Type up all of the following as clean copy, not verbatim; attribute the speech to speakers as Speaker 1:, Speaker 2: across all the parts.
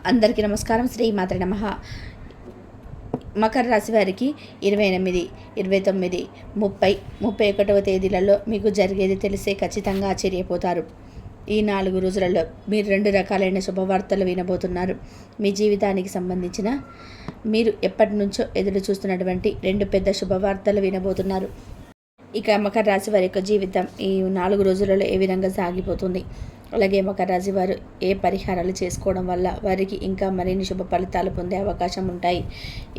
Speaker 1: అందరికీ నమస్కారం. శ్రీ మాత్ర నమః. మకర రాశి వారికి 28, 29, 30, 31వ తేదీలలో మీకు జరిగేది తెలిసే ఖచ్చితంగా ఆశ్చర్యపోతారు. ఈ 4 రోజులలో మీరు 2 రకాలైన శుభవార్తలు వినబోతున్నారు. మీ జీవితానికి సంబంధించిన మీరు ఎప్పటి నుంచో ఎదురు చూస్తున్నటువంటి 2 పెద్ద శుభవార్తలు వినబోతున్నారు. ఇక మకర రాశి వారి యొక్క జీవితం ఈ 4 రోజులలో ఏ విధంగా సాగిపోతుంది, అలాగే మకర రాశి వారు ఏ పరిహారాలు చేసుకోవడం వల్ల వారికి ఇంకా మరిన్ని శుభ ఫలితాలు పొందే అవకాశం ఉంటాయి.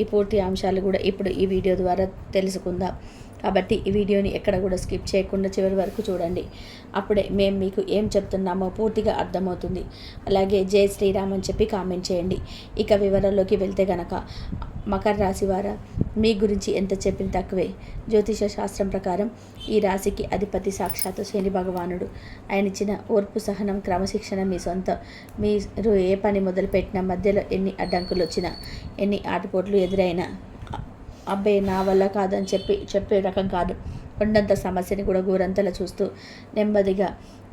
Speaker 1: ఈ పూర్తి అంశాలు కూడా ఇప్పుడు ఈ వీడియో ద్వారా తెలుసుకుందాం. కాబట్టి ఈ వీడియోని ఎక్కడ కూడా స్కిప్ చేయకుండా చివరి వరకు చూడండి. అప్పుడే మేము మీకు ఏం చెప్తున్నామో పూర్తిగా అర్థమవుతుంది. అలాగే జై శ్రీరామ్ అని చెప్పి కామెంట్ చేయండి. ఇక వివరాల్లోకి వెళ్తే గనక మకర రాశి వారు మీ గురించి ఎంత చెప్పిన తక్కువే. జ్యోతిష శాస్త్రం ప్రకారం ఈ రాశికి అధిపతి సాక్షాత్తు శని భగవానుడు. ఆయన ఇచ్చిన ఓర్పు, సహనం, క్రమశిక్షణ మీ సొంతం. మీరు ఏ పని మొదలుపెట్టినా మధ్యలో ఎన్ని అడ్డంకులు వచ్చినా, ఎన్ని ఆటుపోట్లు ఎదురైనా అబ్బాయి నా వల్ల కాదని చెప్పే రకం కాదు. కొండంత సమస్యని కూడా గోరంతలా చూస్తూ నెమ్మదిగా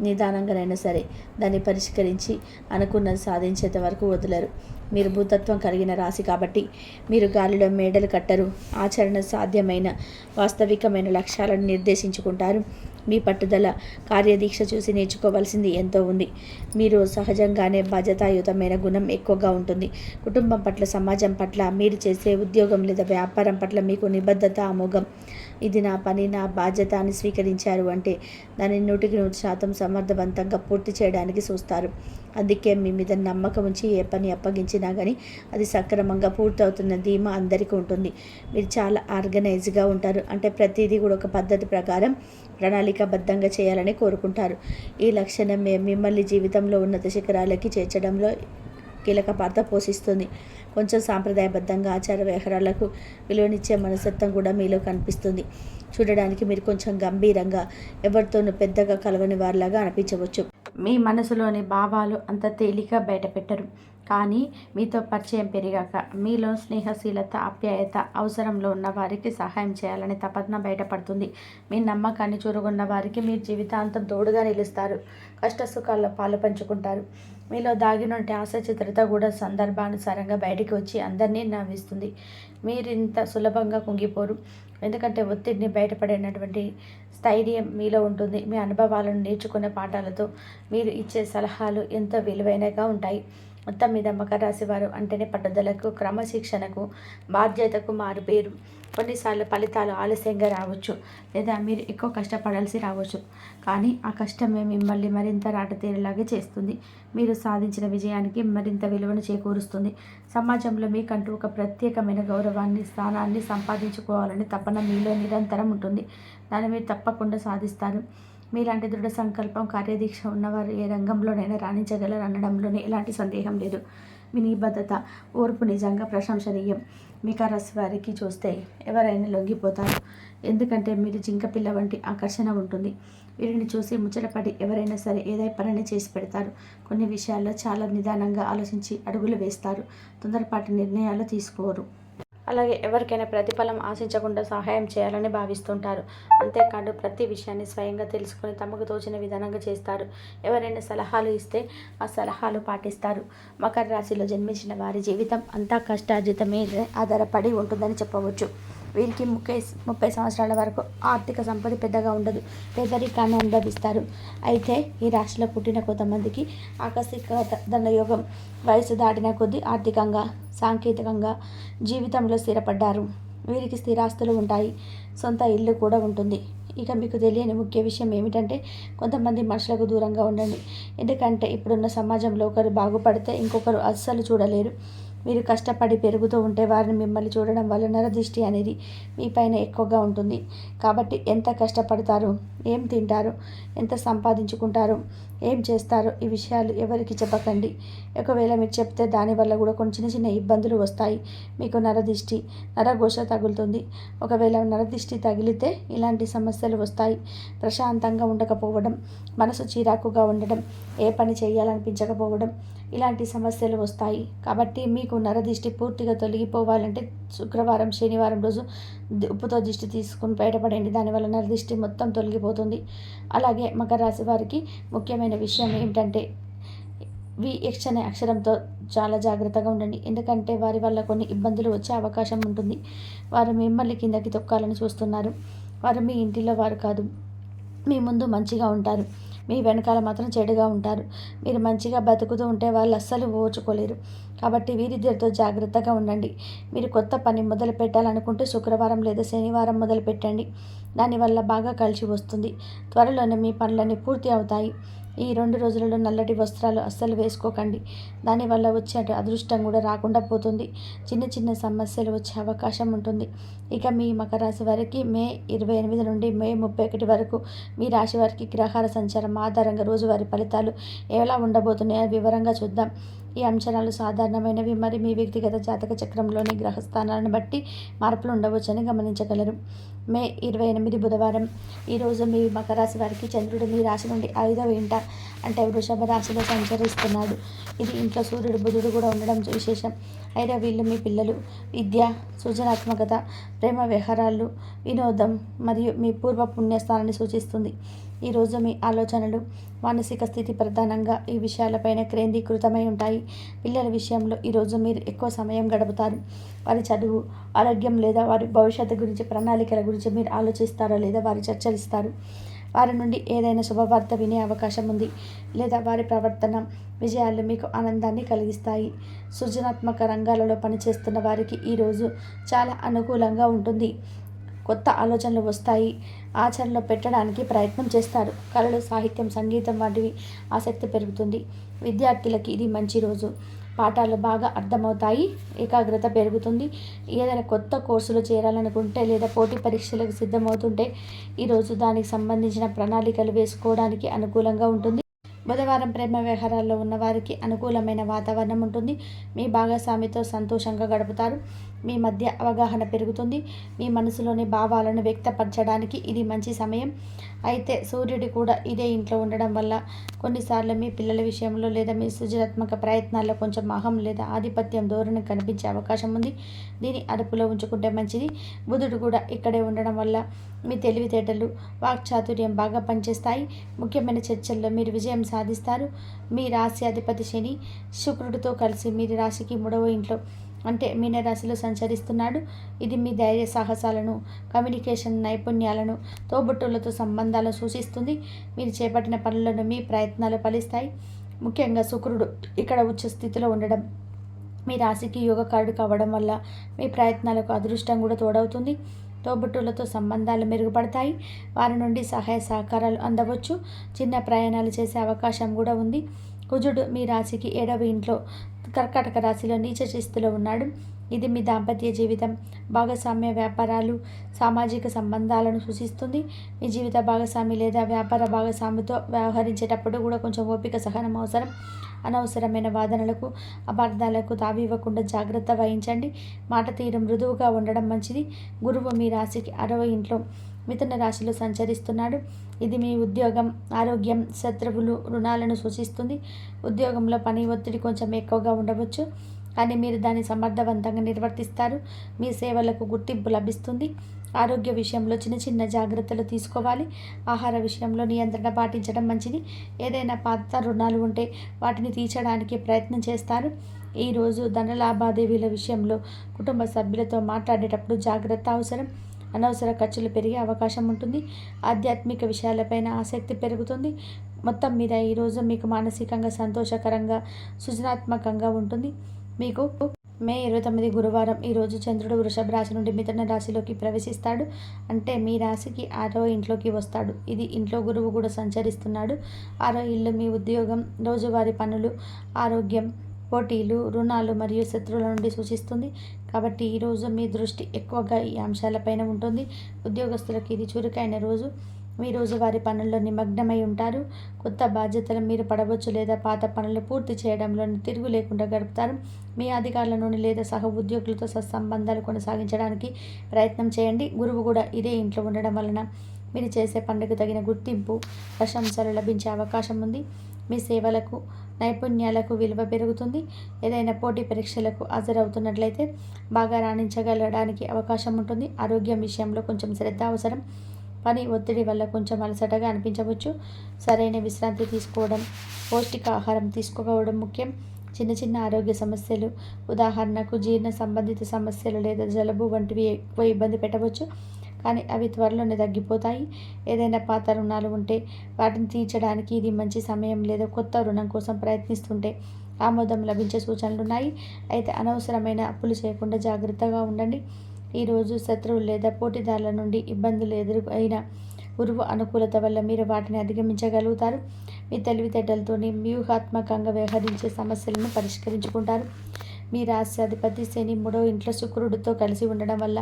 Speaker 1: నిదానంగానైనా సరే దాన్ని పరిష్కరించి అనుకున్నది సాధించేంత వరకు వదలరు. మీరు భూతత్వం కలిగిన రాశి కాబట్టి మీరు గాలిలో మేడలు కట్టరు. ఆచరణ సాధ్యమైన వాస్తవికమైన లక్ష్యాలను నిర్దేశించుకుంటారు. మీ పట్టుదల, కార్యదీక్ష చూసి నేర్చుకోవాల్సింది ఎంతో ఉంది. మీరు సహజంగానే బాధ్యతాయుతమైన గుణం ఎక్కువగా ఉంటుంది. కుటుంబం పట్ల, సమాజం పట్ల, మీరు చేసే ఉద్యోగం లేదా వ్యాపారం పట్ల మీకు నిబద్ధత అమోఘం. ఇది నా పని, నా బాధ్యత అని స్వీకరించారు అంటే దాన్ని 100% సమర్థవంతంగా పూర్తి చేయడానికి చూస్తారు. అందుకే మీ మీద నమ్మకం ఉంచి ఏ పని అప్పగించినా కానీ అది సక్రమంగా పూర్తవుతున్న ధీమా అందరికీ ఉంటుంది. మీరు చాలా ఆర్గనైజ్గా ఉంటారు. అంటే ప్రతిదీ కూడా ఒక పద్ధతి ప్రకారం ప్రణాళికాబద్ధంగా చేయాలని కోరుకుంటారు. ఈ లక్షణం మిమ్మల్ని జీవితంలో ఉన్నత శిఖరాలకి చేర్చడంలో కీలక పాత్ర పోషిస్తుంది. కొంచెం సాంప్రదాయబద్ధంగా ఆచార వ్యవహారాలకు విలువనిచ్చే మనస్తత్వం కూడా మీలో కనిపిస్తుంది. చూడడానికి మీరు కొంచెం గంభీరంగా, ఎవరితోనూ పెద్దగా కలవని వారిలాగా అనిపించవచ్చు. మీ మనసులోని భావాలు అంత తేలిక బయటపెట్టరు. కానీ మీతో పరిచయం పెరిగాక మీలో స్నేహశీలత, ఆప్యాయత, అవసరంలో ఉన్న వారికి సహాయం చేయాలని తపన బయటపడుతుంది. మీ నమ్మకాన్ని చూరగొన్న వారికి మీరు జీవితాంతం తోడుగా నిలుస్తారు. కష్ట సుఖాల్లో పాలు పంచుకుంటారు. మీలో దాగినుంటే ఆశచిత్రత కూడా సందర్భానుసారంగా బయటికి వచ్చి అందరినీ నవ్విస్తుంది. మీరు ఇంత సులభంగా కుంగిపోరు. ఎందుకంటే ఒత్తిడిని బయటపడినటువంటి స్థైర్యం మీలో ఉంటుంది. మీ అనుభవాలను, నేర్చుకునే పాఠాలతో మీరు ఇచ్చే సలహాలు ఎంతో విలువైనగా ఉంటాయి. మొత్తం మీద మకర రాశి వారు అంటేనే పట్టుదలకు, క్రమశిక్షణకు, బాధ్యతకు మారుపేరు. కొన్నిసార్లు ఫలితాలు ఆలస్యంగా రావచ్చు, లేదా మీరు ఎక్కువ కష్టపడాల్సి రావచ్చు. కానీ ఆ కష్టమే మిమ్మల్ని మరింత రాటతీరేలాగా చేస్తుంది. మీరు సాధించిన విజయానికి మరింత విలువను చేకూరుస్తుంది. సమాజంలో మీకంటూ ఒక ప్రత్యేకమైన గౌరవాన్ని, స్థానాన్ని సంపాదించుకోవాలని తపన మీలో నిరంతరం ఉంటుంది. దాన్ని మీరు తప్పకుండా సాధిస్తారు. మీలాంటి దృఢ సంకల్పం, కార్యదీక్ష ఉన్నవారు ఏ రంగంలోనైనా రాణించగలరు అనడంలోనే ఎలాంటి సందేహం లేదు. మీ నిబద్ధత, ఓర్పు నిజంగా ప్రశంసనీయం. మకర రాశి వారికి చూస్తే ఎవరైనా లొంగిపోతారు. ఎందుకంటే మీరు జింకపిల్ల వంటి ఆకర్షణ ఉంటుంది. వీరిని చూసి ముచ్చటపడి ఎవరైనా సరే ఏదై పనిని చేసి పెడతారు. కొన్ని విషయాల్లో చాలా నిదానంగా ఆలోచించి అడుగులు వేస్తారు. తొందరపాటు నిర్ణయాలు తీసుకోరు. అలాగే ఎవరికైనా ప్రతిఫలం ఆశించకుండా సహాయం చేయాలని భావిస్తుంటారు. అంతేకాదు ప్రతి విషయాన్ని స్వయంగా తెలుసుకొని తమకు తోచిన విధానంగా చేస్తారు. ఎవరైనా సలహాలు ఇస్తే ఆ సలహాలు పాటిస్తారు. మకర రాశిలో జన్మించిన వారి జీవితం అంతా కష్టార్జితం మీద ఆధారపడి ఉంటుందని చెప్పవచ్చు. వీరికి 30 సంవత్సరాల వరకు ఆర్థిక సంపద పెద్దగా ఉండదు. పేదరికాన్ని అనుభవిస్తారు. అయితే ఈ రాశిలో పుట్టిన కొంతమందికి ఆకస్మిక ధనయోగం, వయసు దాటిన కొద్దీ ఆర్థికంగా, సాంకేతికంగా జీవితంలో స్థిరపడ్డారు. వీరికి స్థిరాస్తులు ఉంటాయి. సొంత ఇల్లు కూడా ఉంటుంది. ఇక మీకు తెలియని ముఖ్య విషయం ఏమిటంటే కొంతమంది మనుషులకు దూరంగా ఉండండి. ఎందుకంటే ఇప్పుడున్న సమాజంలో ఒకరు బాగుపడితే ఇంకొకరు అస్సలు చూడలేరు. మీరు కష్టపడి పెరుగుతూ ఉంటే వారిని మిమ్మల్ని చూడడం వల్ల నరదృష్టి అనేది మీపైన ఎక్కువగా ఉంటుంది. కాబట్టి ఎంత కష్టపడతారు, ఏం తింటారు, ఎంత సంపాదించుకుంటారు, ఏం చేస్తారో ఈ విషయాలు ఎవరికి చెప్పకండి. ఒకవేళ మీరు చెప్తే దానివల్ల కూడా కొన్ని చిన్న చిన్న ఇబ్బందులు వస్తాయి. మీకు నరదిష్టి, నరఘోష తగులుతుంది. ఒకవేళ నరదిష్టి తగిలితే ఇలాంటి సమస్యలు వస్తాయి. ప్రశాంతంగా ఉండకపోవడం, మనసు చిరాకుగా ఉండడం, ఏ పని చేయాలనిపించకపోవడం, ఇలాంటి సమస్యలు వస్తాయి. కాబట్టి మీకు నరదిష్టి పూర్తిగా తొలగిపోవాలంటే శుక్రవారం, శనివారం రోజు ఉప్పుతో దిష్టి తీసుకుని బయటపడండి. దానివల్ల నరదిష్టి మొత్తం తొలగిపోతుంది. అలాగే మకర రాశి వారికి ముఖ్యమైన విషయం ఏమిటంటే విఎక్స్ అనే అక్షరంతో చాలా జాగ్రత్తగా ఉండండి. ఎందుకంటే వారి వల్ల కొన్ని ఇబ్బందులు వచ్చే అవకాశం ఉంటుంది. వారు మిమ్మల్ని కిందకి తొక్కాలని చూస్తున్నారు. వారు మీ ఇంటిలో వారు కాదు. మీ ముందు మంచిగా ఉంటారు, మీ వెనకాల మాత్రం చెడుగా ఉంటారు. మీరు మంచిగా బతుకుతూ ఉంటే వాళ్ళు అస్సలు ఓర్చుకోలేరు. కాబట్టి వీరిద్దరితో జాగ్రత్తగా ఉండండి. మీరు కొత్త పని మొదలు పెట్టాలనుకుంటే శుక్రవారం లేదా శనివారం మొదలు పెట్టండి. దానివల్ల బాగా కలిసి వస్తుంది. త్వరలోనే మీ పనులన్నీ పూర్తి అవుతాయి. ఈ 2 రోజులలో నల్లటి వస్త్రాలు అస్సలు వేసుకోకండి. దానివల్ల వచ్చే అదృష్టం కూడా రాకుండా పోతుంది. చిన్న చిన్న సమస్యలు వచ్చే అవకాశం ఉంటుంది. ఇక మీ మకర రాశి వారికి మే 28 నుండి మే 31 వరకు మీ రాశి వారికి గ్రహాల సంచారం ఆధారంగా రోజువారీ ఫలితాలు ఎలా ఉండబోతున్నాయో వివరంగా చూద్దాం. ఈ అంచనాలు సాధారణమైనవి. మరి మీ వ్యక్తిగత జాతక చక్రంలోని గ్రహస్థానాలను బట్టి మార్పులు ఉండవచ్చని గమనించగలరు. మే 28 బుధవారం ఈరోజు మీ మకర రాశి వారికి చంద్రుడు మీ రాశి నుండి 5వ ఇంట అంటే వృషభ రాశిలో సంచరిస్తున్నాడు. ఇది ఇంట్లో సూర్యుడు బుధుడు కూడా ఉండడం విశేషం. అయితే వీళ్ళు మీ పిల్లలు, విద్య, సృజనాత్మకత, ప్రేమ వ్యవహారాలు, వినోదం మరియు మీ పూర్వ పుణ్యస్థానాన్ని సూచిస్తుంది. ఈరోజు మీ ఆలోచనలు, మానసిక స్థితి ప్రధానంగా ఈ విషయాలపైన కేంద్రీకృతమై ఉంటాయి. పిల్లల విషయంలో ఈరోజు మీరు ఎక్కువ సమయం గడుపుతారు. వారి చదువు, ఆరోగ్యం లేదా వారి భవిష్యత్తు గురించి, ప్రణాళికల గురించి మీరు ఆలోచిస్తారా లేదా వారి చర్చలిస్తారు. వారి నుండి ఏదైనా శుభవార్త వినే అవకాశం ఉంది లేదా వారి ప్రవర్తన, విజయాలు మీకు ఆనందాన్ని కలిగిస్తాయి. సృజనాత్మక రంగాలలో పనిచేస్తున్న వారికి ఈరోజు చాలా అనుకూలంగా ఉంటుంది. కొత్త ఆలోచనలు వస్తాయి. ఆచరణలో పెట్టడానికి ప్రయత్నం చేస్తారు. కళలు, సాహిత్యం, సంగీతం వంటివి ఆసక్తి పెరుగుతుంది. విద్యార్థులకి ఇది మంచి రోజు. పాఠాలు బాగా అర్థమవుతాయి. ఏకాగ్రత పెరుగుతుంది. ఏదైనా కొత్త కోర్సులో చేరాలనుకుంటే లేదా పోటీ పరీక్షలకు సిద్ధమవుతుంటే ఈరోజు దానికి సంబంధించిన ప్రణాళికలు వేసుకోవడానికి అనుకూలంగా ఉంటుంది. బుధవారం ప్రేమ వ్యవహారాల్లో ఉన్నవారికి అనుకూలమైన వాతావరణం ఉంటుంది. మీ భాగస్వామితో సంతోషంగా గడుపుతారు. మీ మధ్య అవగాహన పెరుగుతుంది. మీ మనసులోని భావాలను వ్యక్తపరచడానికి ఇది మంచి సమయం. అయితే సూర్యుడు కూడా ఇదే ఇంట్లో ఉండడం వల్ల కొన్నిసార్లు మీ పిల్లల విషయంలో లేదా మీ సృజనాత్మక ప్రయత్నాల్లో కొంచెం అహం లేదా ఆధిపత్యం ధోరణి కనిపించే అవకాశం ఉంది. దీన్ని అదుపులో ఉంచుకుంటే మంచిది. బుధుడు కూడా ఇక్కడే ఉండడం వల్ల మీ తెలివితేటలు, వాక్చాతుర్యం బాగా పనిచేస్తాయి. ముఖ్యమైన చర్చల్లో మీరు విజయం సాధిస్తారు. మీ రాశి అధిపతి శని శుక్రుడితో కలిసి మీ రాశికి 3వ ఇంట్లో అంటే మీనరాశిలో సంచరిస్తున్నాడు. ఇది మీ ధైర్య సాహసాలను, కమ్యూనికేషన్ నైపుణ్యాలను, తోబుట్టువులతో సంబంధాలను సూచిస్తుంది. మీరు చేపట్టిన పనులను మీ ప్రయత్నాలు ఫలిస్తాయి. ముఖ్యంగా శుక్రుడు ఇక్కడ ఉచ్చ స్థితిలో ఉండడం మీ రాశికి యోగకారుడు కావడం వల్ల మీ ప్రయత్నాలకు అదృష్టం కూడా తోడవుతుంది. తోబుట్టువులతో సంబంధాలు మెరుగుపడతాయి. వారి నుండి సహాయ సహకారాలు అందవచ్చు. చిన్న ప్రయాణాలు చేసే అవకాశం కూడా ఉంది. కుజుడు మీ రాశికి 7వ ఇంట్లో కర్కాటక రాశిలో నీచ స్థితిలో ఉన్నాడు. ఇది మీ దాంపత్య జీవితం, భాగస్వామ్య వ్యాపారాలు, సామాజిక సంబంధాలను సూచిస్తుంది. మీ జీవిత భాగస్వామి లేదా వ్యాపార భాగస్వామితో వ్యవహరించేటప్పుడు కూడా కొంచెం ఓపిక, సహనం అవసరం. అనవసరమైన వాదనలకు, అపార్థాలకు తావివ్వకుండా జాగ్రత్త వహించండి. మాట తీరు మృదువుగా ఉండడం మంచిది. గురువు మీ రాశికి 6వ ఇంట్లో మిథున రాశిలో సంచరిస్తున్నాడు. ఇది మీ ఉద్యోగం, ఆరోగ్యం, శత్రువులు, రుణాలను సూచిస్తుంది. ఉద్యోగంలో పని ఒత్తిడి కొంచెం ఎక్కువగా ఉండవచ్చు, కానీ మీరు దాన్ని సమర్థవంతంగా నిర్వర్తిస్తారు. మీ సేవలకు గుర్తింపు లభిస్తుంది. ఆరోగ్య విషయంలో చిన్న చిన్న జాగ్రత్తలు తీసుకోవాలి. ఆహార విషయంలో నియంత్రణ పాటించడం మంచిది. ఏదైనా పాత రుణాలు ఉంటే వాటిని తీర్చడానికి ప్రయత్నం చేస్తారు. ఈరోజు ధన లావాదేవీల విషయంలో కుటుంబ సభ్యులతో మాట్లాడేటప్పుడు జాగ్రత్త అవసరం. అనవసర ఖర్చులు పెరిగే అవకాశం ఉంటుంది. ఆధ్యాత్మిక విషయాలపైన ఆసక్తి పెరుగుతుంది. మొత్తం మీద ఈరోజు మీకు మానసికంగా సంతోషకరంగా, సృజనాత్మకంగా ఉంటుంది. మీకు మే 29 గురువారం ఈరోజు చంద్రుడు వృషభ రాశి నుండి మిథున రాశిలోకి ప్రవేశిస్తాడు. అంటే మీ రాశికి 6వ ఇంట్లోకి వస్తాడు. ఇది ఇంట్లో గురువు కూడా సంచరిస్తున్నాడు. 6వ ఇల్లు మీ ఉద్యోగం, రోజువారీ పనులు, ఆరోగ్యం, పోటీలు, రుణాలు మరియు శత్రువుల నుండి సూచిస్తుంది. కాబట్టి ఈరోజు మీ దృష్టి ఎక్కువగా ఈ అంశాలపైన ఉంటుంది. ఉద్యోగస్తులకు ఇది చురుకైన రోజు. మీ రోజువారీ పనుల్లో నిమగ్నమై ఉంటారు. కొత్త బాధ్యతలు మీరు పడవచ్చు లేదా పాత పనులు పూర్తి చేయడంలో తిరుగు లేకుండా గడుపుతారు. మీ అధికారుల నుండి లేదా సహ ఉద్యోగులతో సత్సంబంధాలు కొనసాగించడానికి ప్రయత్నం చేయండి. గురువు కూడా ఇదే ఇంట్లో ఉండడం వలన మీరు చేసే పనులకు తగిన గుర్తింపు, ప్రశంసలు లభించే అవకాశం ఉంది. మీ సేవలకు, నైపుణ్యాలకు విలువ పెరుగుతుంది. ఏదైనా పోటీ పరీక్షలకు హాజరవుతున్నట్లయితే బాగా రాణించగలడానికి అవకాశం ఉంటుంది. ఆరోగ్యం విషయంలో కొంచెం శ్రద్ధ అవసరం. పని ఒత్తిడి వల్ల కొంచెం అలసటగా అనిపించవచ్చు. సరైన విశ్రాంతి తీసుకోవడం, పౌష్టికాహారం తీసుకోవడం ముఖ్యం. చిన్న చిన్న ఆరోగ్య సమస్యలు, ఉదాహరణకు జీర్ణ సంబంధిత సమస్యలు లేదా జలుబు వంటివి ఎక్కువ ఇబ్బంది పెట్టవచ్చు, కానీ అవి త్వరలోనే తగ్గిపోతాయి. ఏదైనా పాత రుణాలు ఉంటే వాటిని తీర్చడానికి ఇది మంచి సమయం. లేదా కొత్త రుణం కోసం ప్రయత్నిస్తుంటే ఆమోదం లభించే సూచనలున్నాయి. అయితే అనవసరమైన అప్పులు చేయకుండా జాగ్రత్తగా ఉండండి. ఈరోజు శత్రువులు లేదా పోటీదారుల నుండి ఇబ్బందులు ఎదురైన గురువు అనుకూలత వల్ల మీరు వాటిని అధిగమించగలుగుతారు. మీ తెలివితేటలతోని వ్యూహాత్మకంగా వ్యవహరించే సమస్యలను పరిష్కరించుకుంటారు. మీ రాశ్యాధిపతి శని 3వ ఇంట్లో శుక్రుడితో కలిసి ఉండడం వల్ల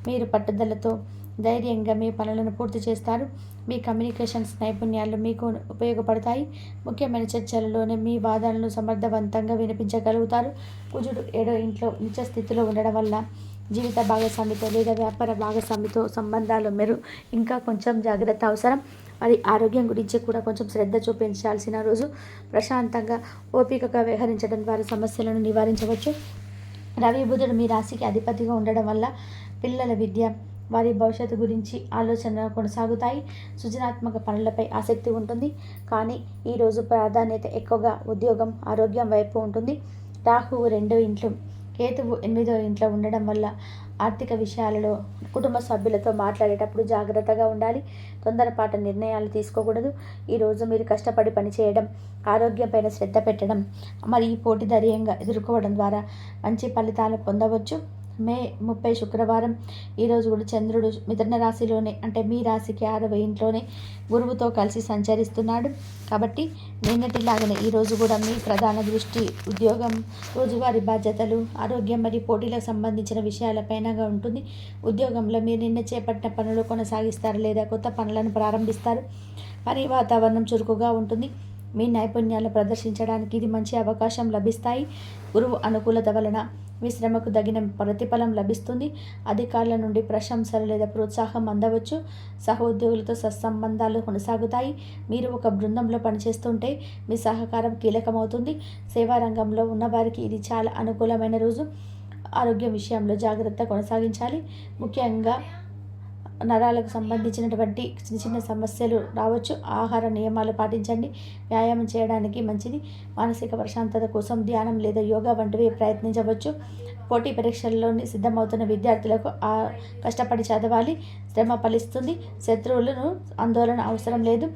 Speaker 1: మీరు పట్టుదలతో ధైర్యంగా మీ పనులను పూర్తి చేస్తారు. మీ కమ్యూనికేషన్స్ నైపుణ్యాలు మీకు ఉపయోగపడతాయి. ముఖ్యమైన చర్చలలోనే మీ వాదనలను సమర్థవంతంగా వినిపించగలుగుతారు. కుజుడు 7వ ఇంట్లో నీచ స్థితిలో ఉండడం వల్ల జీవిత భాగస్వామితో లేదా వ్యాపార భాగస్వామితో సంబంధాలు ఇంకా కొంచెం జాగ్రత్త అవసరం. మరి ఆరోగ్యం గురించి కూడా కొంచెం శ్రద్ధ చూపించాల్సిన రోజు. ప్రశాంతంగా ఓపికగా వ్యవహరించడం ద్వారా సమస్యలను నివారించవచ్చు. రవి బుధుడు మీ రాశికి అధిపతిగా ఉండడం వల్ల పిల్లల విద్య, వారి భవిష్యత్తు గురించి ఆలోచనలు కొనసాగుతాయి. సృజనాత్మక పనులపై ఆసక్తి ఉంటుంది, కానీ ఈరోజు ప్రాధాన్యత ఎక్కువగా ఉద్యోగం, ఆరోగ్యం వైపు ఉంటుంది. రాహువు 2వ ఇంట్లో, కేతువు 8వ ఇంట్లో ఉండడం వల్ల ఆర్థిక విషయాలలో కుటుంబ సభ్యులతో మాట్లాడేటప్పుడు జాగ్రత్తగా ఉండాలి. తొందరపాటు నిర్ణయాలు తీసుకోకూడదు. ఈరోజు మీరు కష్టపడి పనిచేయడం, ఆరోగ్యంపైన శ్రద్ధ పెట్టడం మరియు పోటీదార్యంగా ఎదుర్కోవడం ద్వారా మంచి ఫలితాలు పొందవచ్చు. మే 30 శుక్రవారం ఈరోజు కూడా చంద్రుడు మిథున రాశిలోనే, అంటే మీ రాశికి 6వ ఇంట్లోనే గురువుతో కలిసి సంచరిస్తున్నాడు. కాబట్టి నిన్నటిలాగానే ఈరోజు కూడా మీ ప్రధాన దృష్టి ఉద్యోగం, రోజువారీ బాధ్యతలు, ఆరోగ్యం మరియు పోటీలకు సంబంధించిన విషయాలపైనగా ఉంటుంది. ఉద్యోగంలో మీరు నిన్న చేపట్టిన పనులు కొనసాగిస్తారు లేదా కొత్త పనులను ప్రారంభిస్తారు. పని వాతావరణం చురుకుగా ఉంటుంది. మీ నైపుణ్యాలు ప్రదర్శించడానికి ఇది మంచి అవకాశం లభిస్తాయి. గురువు అనుకూలత వలన మీ శ్రమకు తగిన ప్రతిఫలం లభిస్తుంది. అధికారుల నుండి ప్రశంసలు లేదా ప్రోత్సాహం అందవచ్చు. సహోద్యోగులతో సత్సంబంధాలు కొనసాగుతాయి. మీరు ఒక బృందంలో పనిచేస్తుంటే మీ సహకారం కీలకమవుతుంది. సేవా రంగంలో ఉన్నవారికి ఇది చాలా అనుకూలమైన రోజు. ఆరోగ్యం విషయంలో జాగ్రత్త కొనసాగించాలి. ముఖ్యంగా నరాలకు సంబంధించినటువంటి చిన్న చిన్న సమస్యలు రావచ్చు. ఆహార నియమాలు పాటించండి. వ్యాయామం చేయడానికి మంచిది. మానసిక ప్రశాంతత కోసం ధ్యానం లేదా యోగా వంటివి ప్రయత్నించవచ్చు. పోటీ పరీక్షల్లో సిద్ధమవుతున్న విద్యార్థులకు కష్టపడి చదవాలి. శ్రమ ఫలిస్తుంది. శత్రువులను ఆందోళన అవసరం లేదు.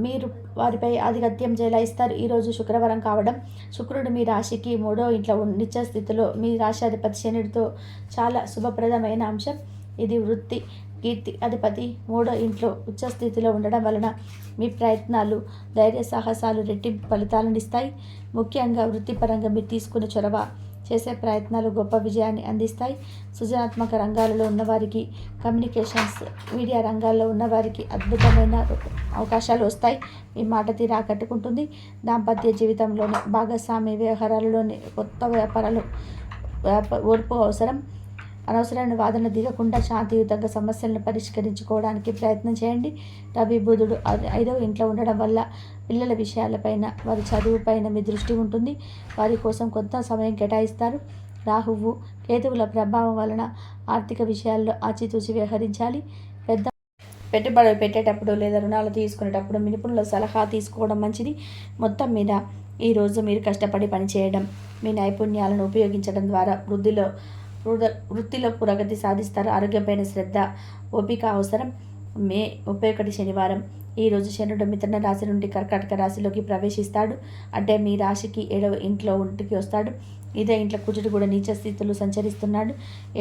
Speaker 1: మీరు వారిపై ఆధిపత్యం చెలాయిస్తారు. ఈరోజు శుక్రవారం కావడం, శుక్రుడు మీ రాశికి 3వ ఇంట్లో నిత్య స్థితిలో మీ రాశ్యాధిపతి శనుడితో చాలా శుభప్రదమైన అంశం. ఇది వృత్తి, కీర్తి అధిపతి 3వ ఇంట్లో ఉచ్చస్థితిలో ఉండడం వలన మీ ప్రయత్నాలు, ధైర్య సాహసాలు రెట్టింపు ఫలితాలను ఇస్తాయి. ముఖ్యంగా వృత్తిపరంగా మీరు తీసుకునే చొరవ, చేసే ప్రయత్నాలు గొప్ప విజయాన్ని అందిస్తాయి. సృజనాత్మక రంగాలలో ఉన్నవారికి, కమ్యూనికేషన్స్, మీడియా రంగాల్లో ఉన్నవారికి అద్భుతమైన అవకాశాలు వస్తాయి. మీ మాట తీరు ఆకట్టుకుంటుంది. దాంపత్య జీవితంలోని భాగస్వామి వ్యవహారాలలోని కొత్త వ్యాపారాలు ఓర్పు అవసరం. అనవసరమైన వాదన దిగకుండా శాంతియుతంగా సమస్యలను పరిష్కరించుకోవడానికి ప్రయత్నం చేయండి. రవి బుధుడు 5వ ఇంట్లో ఉండడం వల్ల పిల్లల విషయాలపైన, వారి చదువుపైన మీ దృష్టి ఉంటుంది. వారి కోసం కొంత సమయం కేటాయిస్తారు. రాహువు కేతువుల ప్రభావం వలన ఆర్థిక విషయాల్లో ఆచితూచి వ్యవహరించాలి. పెట్టుబడులు పెట్టేటప్పుడు లేదా రుణాలు తీసుకునేటప్పుడు నిపుణుల సలహా తీసుకోవడం మంచిది. మొత్తం మీద ఈరోజు మీరు కష్టపడి పనిచేయడం, మీ నైపుణ్యాలను ఉపయోగించడం ద్వారా వృత్తిలో పురోగతి సాధిస్తారు. ఆరోగ్యంపైన శ్రద్ధ, ఓపిక అవసరం. మే 31 శనివారం ఈరోజు శనుడు మిథున రాశి నుండి కర్కాటక రాశిలోకి ప్రవేశిస్తాడు. అంటే మీ రాశికి 7వ ఇంట్లో ఇంటికి వస్తాడు. ఇదే ఇంట్లో కుజుడు కూడా నీచ స్థితిలో సంచరిస్తున్నాడు.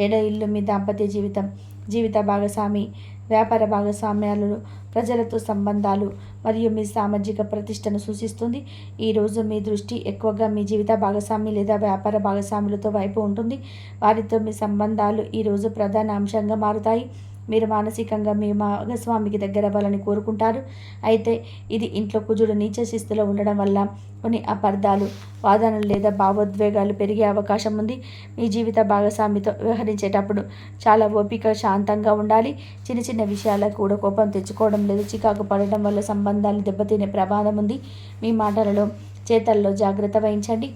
Speaker 1: 7వ ఇల్లు మీ దాంపత్య జీవితం, జీవిత భాగస్వామి, వ్యాపార భాగస్వామ్యాలు, ప్రజలతో సంబంధాలు మరియు మీ సామాజిక ప్రతిష్టను సూచిస్తుంది. ఈరోజు మీ దృష్టి ఎక్కువగా మీ జీవిత భాగస్వామి లేదా వ్యాపార భాగస్వాములతో వైపు ఉంటుంది. వారితో మీ సంబంధాలు ఈరోజు ప్రధాన అంశంగా మారుతాయి. మీరు మానసికంగా మీ భాగస్వామికి దగ్గర అవ్వాలని కోరుకుంటారు. అయితే ఇది ఇంట్లో కుజుడు నీచ శిస్తులో ఉండడం వల్ల కొన్ని అపార్థాలు, వాదనలు లేదా భావోద్వేగాలు పెరిగే అవకాశం ఉంది. మీ జీవిత భాగస్వామితో వ్యవహరించేటప్పుడు చాలా ఓపిక, శాంతంగా ఉండాలి. చిన్న చిన్న విషయాలకు కూడా కోపం తెచ్చుకోవడం లేదా చికాకు పడడం వల్ల సంబంధాలు దెబ్బతినే ప్రమాదం ఉంది. మీ మాటలలో, చేతల్లో జాగ్రత్త వహించండి.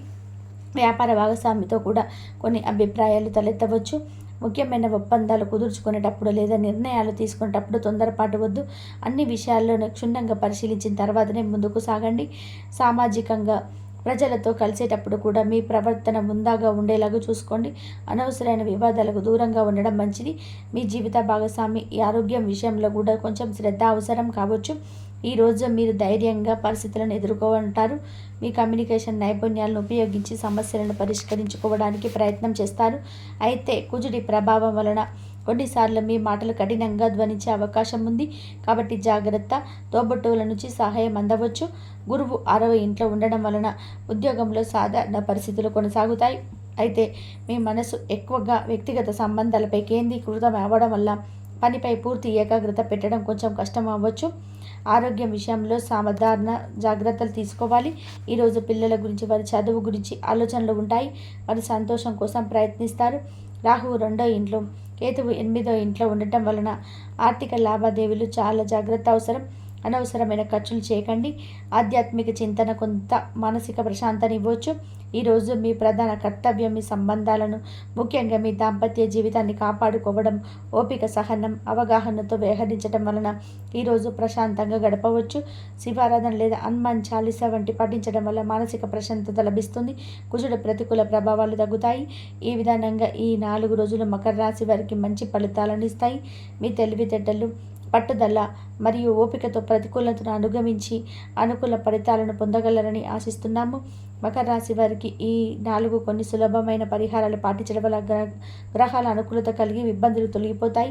Speaker 1: వ్యాపార భాగస్వామితో కూడా కొన్ని అభిప్రాయాలు తలెత్తవచ్చు. ముఖ్యమైన ఒప్పందాలు కుదుర్చుకునేటప్పుడు లేదా నిర్ణయాలు తీసుకునేటప్పుడు తొందరపాటు వద్దు. అన్ని విషయాల్లోనూ క్షుణ్ణంగా పరిశీలించిన తర్వాతనే ముందుకు సాగండి. సామాజికంగా ప్రజలతో కలిసేటప్పుడు కూడా మీ ప్రవర్తన ముందాగా ఉండేలాగా చూసుకోండి. అనవసరమైన వివాదాలకు దూరంగా ఉండడం మంచిది. మీ జీవిత భాగస్వామి ఈ ఆరోగ్యం విషయంలో కూడా కొంచెం శ్రద్ధ అవసరం కావచ్చు. ఈరోజు మీరు ధైర్యంగా పరిస్థితులను ఎదుర్కొంటారు. మీ కమ్యూనికేషన్ నైపుణ్యాలను ఉపయోగించి సమస్యలను పరిష్కరించుకోవడానికి ప్రయత్నం చేస్తారు. అయితే కుజుడి ప్రభావం వలన కొన్నిసార్లు మీ మాటలు కఠినంగా ధ్వనించే అవకాశం ఉంది. కాబట్టి జాగ్రత్త. తోబుట్టువుల నుంచి సహాయం అందవచ్చు. గురువు 6వ ఇంట్లో ఉండడం వలన ఉద్యోగంలో సాధారణ పరిస్థితులు కొనసాగుతాయి. అయితే మీ మనసు ఎక్కువగా వ్యక్తిగత సంబంధాలపై కేంద్రీకృతం అవ్వడం వల్ల పనిపై పూర్తి ఏకాగ్రత పెట్టడం కొంచెం కష్టం అవ్వచ్చు. ఆరోగ్యం విషయంలో సాధారణ జాగ్రత్తలు తీసుకోవాలి. ఈరోజు పిల్లల గురించి, వారి చదువు గురించి ఆలోచనలు ఉంటాయి. వారి సంతోషం కోసం ప్రయత్నిస్తారు. రాహువు 2వ ఇంట్లో, కేతువు 8వ ఇంట్లో ఉండటం వలన ఆర్థిక లావాదేవీలు చాలా జాగ్రత్త అవసరం. అనవసరమైన ఖర్చులు చేయకండి. ఆధ్యాత్మిక చింతన కొంత మానసిక ప్రశాంతని ఇవ్వచ్చు. ఈరోజు మీ ప్రధాన కర్తవ్యం మీ సంబంధాలను, ముఖ్యంగా మీ దాంపత్య జీవితాన్ని కాపాడుకోవడం. ఓపిక, సహనం, అవగాహనతో వ్యవహరించడం వలన ఈరోజు ప్రశాంతంగా గడపవచ్చు. శివారాధన లేదా హనుమాన్ చాలీసా వంటి పఠించడం వల్ల మానసిక ప్రశాంతత లభిస్తుంది. కుజుడు ప్రతికూల ప్రభావాలు తగ్గుతాయి. ఈ విధానంగా ఈ 4 రోజులు మకర రాశి వారికి మంచి ఫలితాలను ఇస్తాయి. మీ తెలివితేటలు, పట్టుదల మరియు ఓపికతో ప్రతికూలతను అనుగమించి అనుకూల ఫలితాలను పొందగలరని ఆశిస్తున్నాము. మకర రాశి వారికి ఈ 4 కొన్ని సులభమైన పరిహారాలు పాటించడం వల్ల గ్రహాల అనుకూలత కలిగి ఇబ్బందులు తొలగిపోతాయి.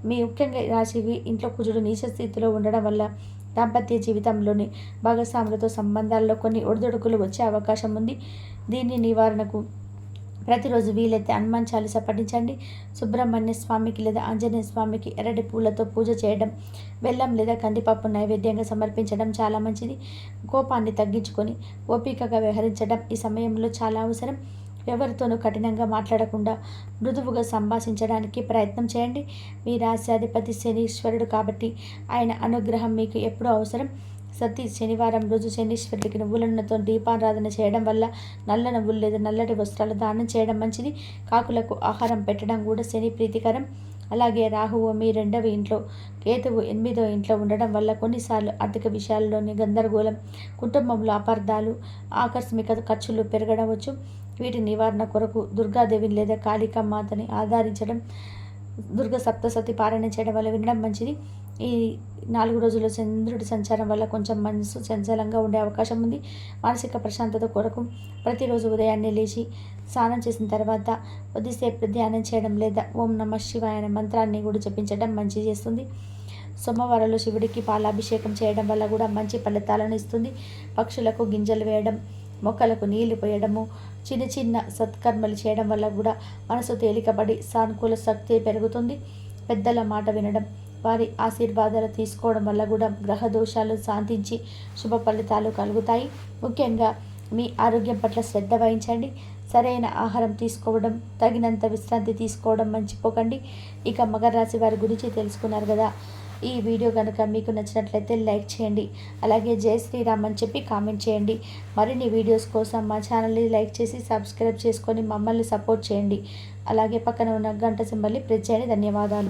Speaker 1: మీ ముఖ్యంగా రాశివి ఇంట్లో కుజుడు నీచ స్థితిలో ఉండడం వల్ల దాంపత్య జీవితంలోని భాగస్వాములతో సంబంధాల్లో కొన్ని ఒడిదుడుకులు వచ్చే అవకాశం ఉంది. దీని నివారణకు ప్రతిరోజు వీలైతే హనుమాన్ చాలీసా పఠించండి. సుబ్రహ్మణ్య స్వామికి లేదా ఆంజనేయ స్వామికి ఎర్రటి పూలతో పూజ చేయడం, బెల్లం లేదా కందిపప్పు నైవేద్యంగా సమర్పించడం చాలా మంచిది. కోపాన్ని తగ్గించుకొని ఓపికగా వ్యవహరించడం ఈ సమయంలో చాలా అవసరం. ఎవరితోనూ కఠినంగా మాట్లాడకుండా మృదువుగా సంభాషించడానికి ప్రయత్నం చేయండి. మీ రాశ్యాధిపతి శనీశ్వరుడు కాబట్టి ఆయన అనుగ్రహం మీకు ఎప్పుడూ అవసరం. శనివారం రోజు శనీశ్వరుడికి నువ్వులతో దీపారాధన చేయడం వల్ల నల్ల నువ్వులు లేదా నల్లటి వస్త్రాలు దానం చేయడం మంచిది. కాకులకు ఆహారం పెట్టడం కూడా శని ప్రీతికరం. అలాగే రాహువు మీ 2వ ఇంట్లో, కేతువు 8వ ఇంట్లో ఉండడం వల్ల కొన్నిసార్లు ఆర్థిక విషయాల్లోని గందరగోళం, కుటుంబంలో అపార్థాలు, ఆకస్మిక ఖర్చులు పెరగవచ్చు. వీటి నివారణ కొరకు దుర్గాదేవిని లేదా కాళికా మాతని ఆధారించడం, దుర్గ సప్తసతి పారాయణ చేయడం వల్ల వినడం మంచిది. ఈ 4 రోజుల్లో చంద్రుడి సంచారం వల్ల కొంచెం మనసు చంచలంగా ఉండే అవకాశం ఉంది. మానసిక ప్రశాంతత కొరకు ప్రతిరోజు ఉదయాన్నే లేచి స్నానం చేసిన తర్వాత కొద్దిసేపు ధ్యానం చేయడం లేదా ఓం నమః శివాయ అనే మంత్రాన్ని కూడా జపించడం మంచి చేస్తుంది. సోమవారంలో శివుడికి పాలాభిషేకం చేయడం వల్ల కూడా మంచి ఫలితాలను ఇస్తుంది. పక్షులకు గింజలు వేయడం, మొక్కలకు నీళ్లు పోయడము, చిన్న చిన్న సత్కర్మలు చేయడం వల్ల కూడా మనసు తేలికపడి సానుకూల శక్తి పెరుగుతుంది. పెద్దల మాట వినడం, వారి ఆశీర్వాదాలు తీసుకోవడం వల్ల కూడా గ్రహ దోషాలు శాంతించి శుభ ఫలితాలు కలుగుతాయి. ముఖ్యంగా మీ ఆరోగ్యం పట్ల శ్రద్ధ వహించండి. సరైన ఆహారం తీసుకోవడం, తగినంత విశ్రాంతి తీసుకోవడం మర్చిపోకండి. ఇక మకర రాశి వారి గురించి తెలుసుకున్నారు కదా. ఈ వీడియో కనుక మీకు నచ్చినట్లయితే లైక్ చేయండి. అలాగే జై శ్రీరామ్ అని చెప్పి కామెంట్ చేయండి. మరిన్ని వీడియోస్ కోసం మా ఛానల్ని లైక్ చేసి సబ్స్క్రైబ్ చేసుకొని మమ్మల్ని సపోర్ట్ చేయండి. అలాగే పక్కన ఉన్న గంట సింబల్ని ప్రెస్ చేయండి. ధన్యవాదాలు.